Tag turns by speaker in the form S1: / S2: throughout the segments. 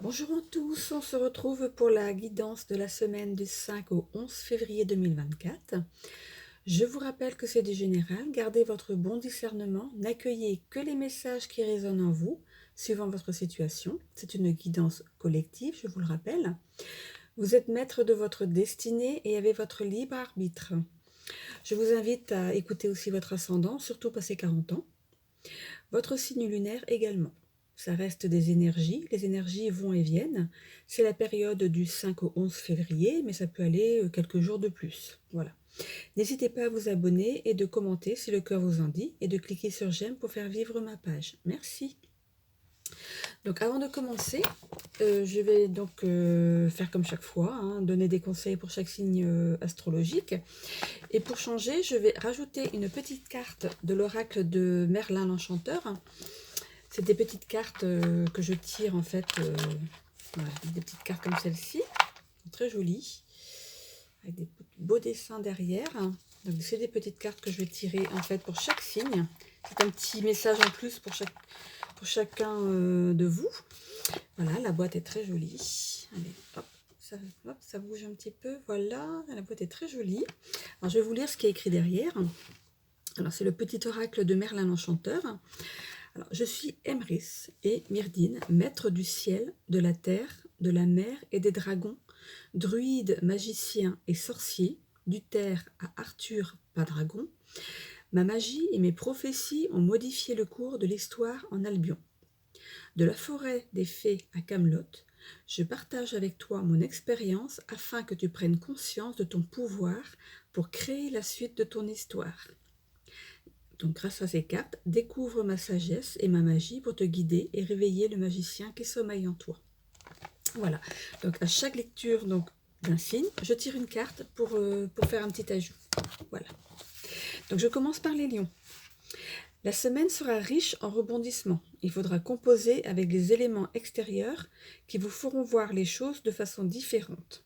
S1: Bonjour à tous, on se retrouve pour la guidance de la semaine du 5 au 11 février 2024. Je vous rappelle que c'est du général, gardez votre bon discernement, n'accueillez que les messages qui résonnent en vous, suivant votre situation. C'est une guidance collective, je vous le rappelle. Vous êtes maître de votre destinée et avez votre libre arbitre. Je vous invite à écouter aussi votre ascendant, surtout passé 40 ans. Votre signe lunaire également. Ça reste des énergies, les énergies vont et viennent. C'est la période du 5 au 11 février, mais ça peut aller quelques jours de plus. Voilà. N'hésitez pas à vous abonner et de commenter si le cœur vous en dit et de cliquer sur j'aime pour faire vivre ma page. Merci. Donc avant de commencer, je vais donc faire comme chaque fois, hein, donner des conseils pour chaque signe astrologique. Et pour changer, je vais rajouter une petite carte de l'oracle de Merlin l'Enchanteur. C'est des petites cartes que je tire en fait, voilà, des petites cartes comme celle-ci, très jolies, avec des beaux dessins derrière. Donc c'est des petites cartes que je vais tirer en fait pour chaque signe. C'est un petit message en plus pour chacun de vous. Voilà, la boîte est très jolie. Allez, hop, ça bouge un petit peu. Voilà, la boîte est très jolie. Alors je vais vous lire ce qui est écrit derrière. Alors c'est le petit oracle de Merlin l'Enchanteur. Alors, je suis Emrys et Myrdine, maître du ciel, de la terre, de la mer et des dragons, druide, magicien et sorcier, du terre à Arthur, pas dragon. Ma magie et mes prophéties ont modifié le cours de l'histoire en Albion. De la forêt des fées à Camelot, je partage avec toi mon expérience afin que tu prennes conscience de ton pouvoir pour créer la suite de ton histoire. Donc grâce à ces cartes, découvre ma sagesse et ma magie pour te guider et réveiller le magicien qui sommeille en toi. Voilà, donc à chaque lecture d'un signe, je tire une carte pour faire un petit ajout. Voilà. Donc je commence par les lions. La semaine sera riche en rebondissements. Il faudra composer avec les éléments extérieurs qui vous feront voir les choses de façon différente.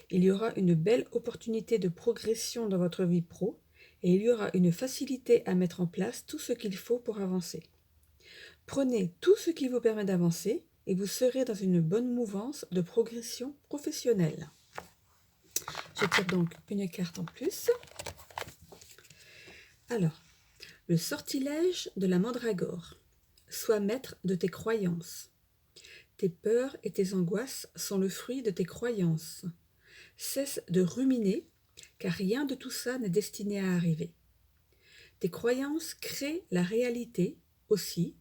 S1: Il y aura une belle opportunité de progression dans votre vie pro et il y aura une facilité à mettre en place tout ce qu'il faut pour avancer. Prenez tout ce qui vous permet d'avancer et vous serez dans une bonne mouvance de progression professionnelle. Je tire donc une carte en plus. Alors, le sortilège de la mandragore. Sois maître de tes croyances. Tes peurs et tes angoisses sont le fruit de tes croyances. Cesse de ruminer, car rien de tout ça n'est destiné à arriver. Tes croyances créent la réalité aussi,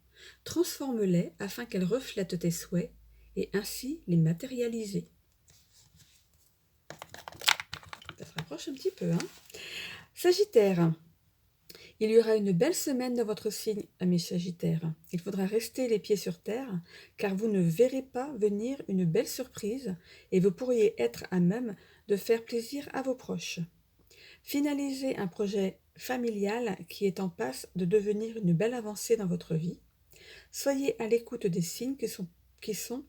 S1: transforme-les afin qu'elles reflètent tes souhaits et ainsi les matérialiser. Ça se rapproche un petit peu, hein. Sagittaire. Il y aura une belle semaine dans votre signe, amis Sagittaires. Il faudra rester les pieds sur terre, car vous ne verrez pas venir une belle surprise et vous pourriez être à même de faire plaisir à vos proches. Finalisez un projet familial qui est en passe de devenir une belle avancée dans votre vie. Soyez à l'écoute des signes qui sont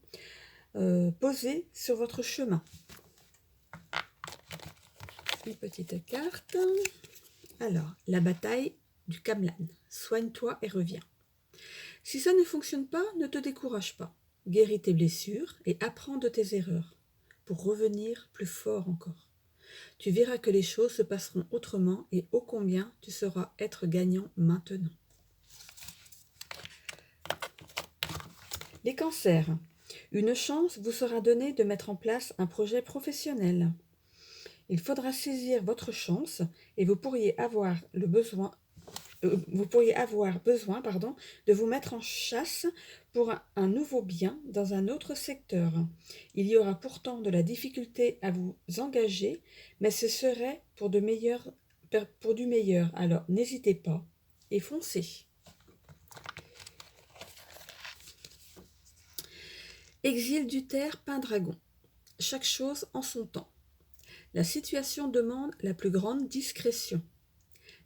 S1: posés sur votre chemin. Une petite carte. Alors, la bataille du Camlan. Soigne-toi et reviens. Si ça ne fonctionne pas, ne te décourage pas. Guéris tes blessures et apprends de tes erreurs pour revenir plus fort encore. Tu verras que les choses se passeront autrement et ô combien tu sauras être gagnant maintenant. Les cancers. Une chance vous sera donnée de mettre en place un projet professionnel. Il faudra saisir votre chance et vous pourriez avoir besoin de vous mettre en chasse pour un nouveau bien dans un autre secteur. Il y aura pourtant de la difficulté à vous engager, mais ce serait pour du meilleur. Alors n'hésitez pas et foncez. Exil du terre, Pendragon. Chaque chose en son temps. La situation demande la plus grande discrétion.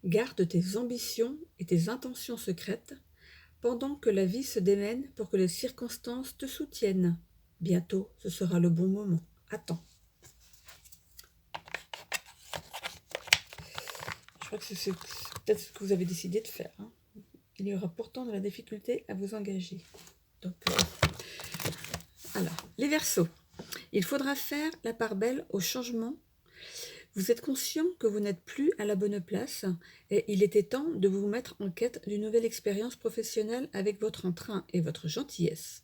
S1: Garde tes ambitions et tes intentions secrètes pendant que la vie se démène pour que les circonstances te soutiennent. Bientôt, ce sera le bon moment. Attends. Je crois que c'est peut-être ce que vous avez décidé de faire, hein. Il y aura pourtant de la difficulté à vous engager. Donc, Alors, les Verseaux, il faudra faire la part belle au changement. Vous êtes conscient que vous n'êtes plus à la bonne place et il était temps de vous mettre en quête d'une nouvelle expérience professionnelle avec votre entrain et votre gentillesse.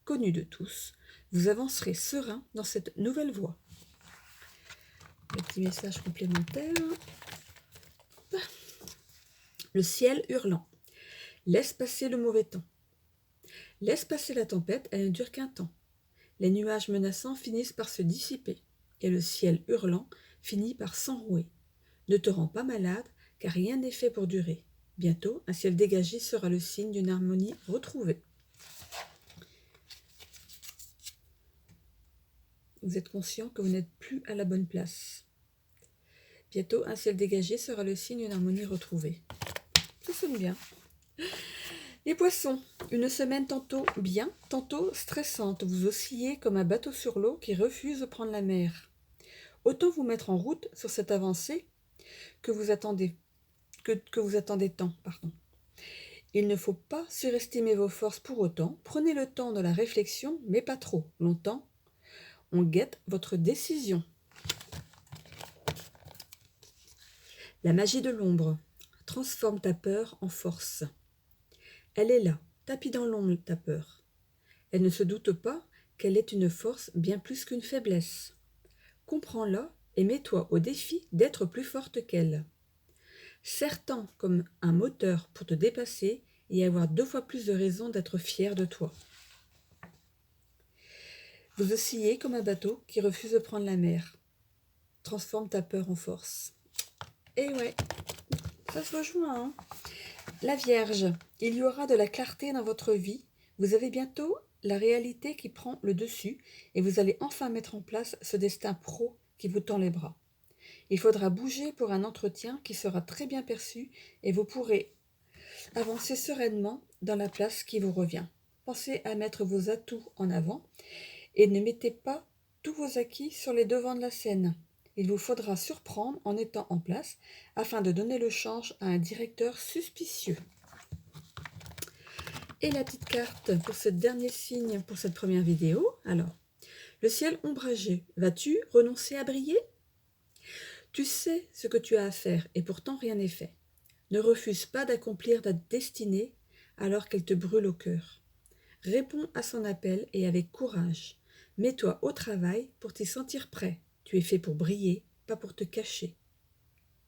S1: Connue de tous, vous avancerez serein dans cette nouvelle voie. Le petit message complémentaire. Le ciel hurlant. Laisse passer le mauvais temps. Laisse passer la tempête, elle ne dure qu'un temps. Les nuages menaçants finissent par se dissiper et le ciel hurlant finit par s'enrouer. Ne te rends pas malade, car rien n'est fait pour durer. Bientôt, un ciel dégagé sera le signe d'une harmonie retrouvée. Vous êtes conscient que vous n'êtes plus à la bonne place. Bientôt, un ciel dégagé sera le signe d'une harmonie retrouvée. Ça sonne bien. Les poissons, une semaine tantôt bien, tantôt stressante. Vous oscillez comme un bateau sur l'eau qui refuse de prendre la mer. Autant vous mettre en route sur cette avancée que vous attendez tant. Il ne faut pas surestimer vos forces pour autant. Prenez le temps de la réflexion, mais pas trop longtemps. On guette votre décision. La magie de l'ombre. Transforme ta peur en force. Elle est là, tapis dans l'ombre, ta peur. Elle ne se doute pas qu'elle est une force bien plus qu'une faiblesse. Comprends-la et mets-toi au défi d'être plus forte qu'elle. Serre-t'en comme un moteur pour te dépasser et avoir 2 fois plus de raisons d'être fier de toi. Vous oscillez comme un bateau qui refuse de prendre la mer. Transforme ta peur en force. Et ouais, ça se rejoint, hein. La Vierge, il y aura de la clarté dans votre vie. Vous avez bientôt la réalité qui prend le dessus et vous allez enfin mettre en place ce destin pro qui vous tend les bras. Il faudra bouger pour un entretien qui sera très bien perçu et vous pourrez avancer sereinement dans la place qui vous revient. Pensez à mettre vos atouts en avant et ne mettez pas tous vos acquis sur les devants de la scène. Il vous faudra surprendre en étant en place afin de donner le change à un directeur suspicieux. Et la petite carte pour ce dernier signe pour cette première vidéo. Alors, le ciel ombragé, vas-tu renoncer à briller? Tu sais ce que tu as à faire et pourtant rien n'est fait. Ne refuse pas d'accomplir ta destinée alors qu'elle te brûle au cœur. Réponds à son appel et avec courage. Mets-toi au travail pour t'y sentir prêt. Tu es fait pour briller, pas pour te cacher.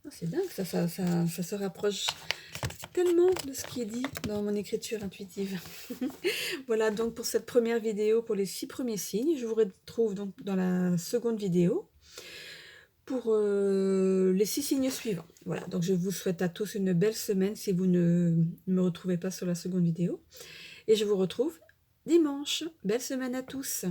S1: C'est dingue, ça se rapproche tellement de ce qui est dit dans mon écriture intuitive. Voilà donc pour cette première vidéo pour les 6 premiers signes. Je vous retrouve donc dans la seconde vidéo pour les 6 signes suivants. Voilà, donc je vous souhaite à tous une belle semaine si vous ne me retrouvez pas sur la seconde vidéo. Et je vous retrouve dimanche. Belle semaine à tous.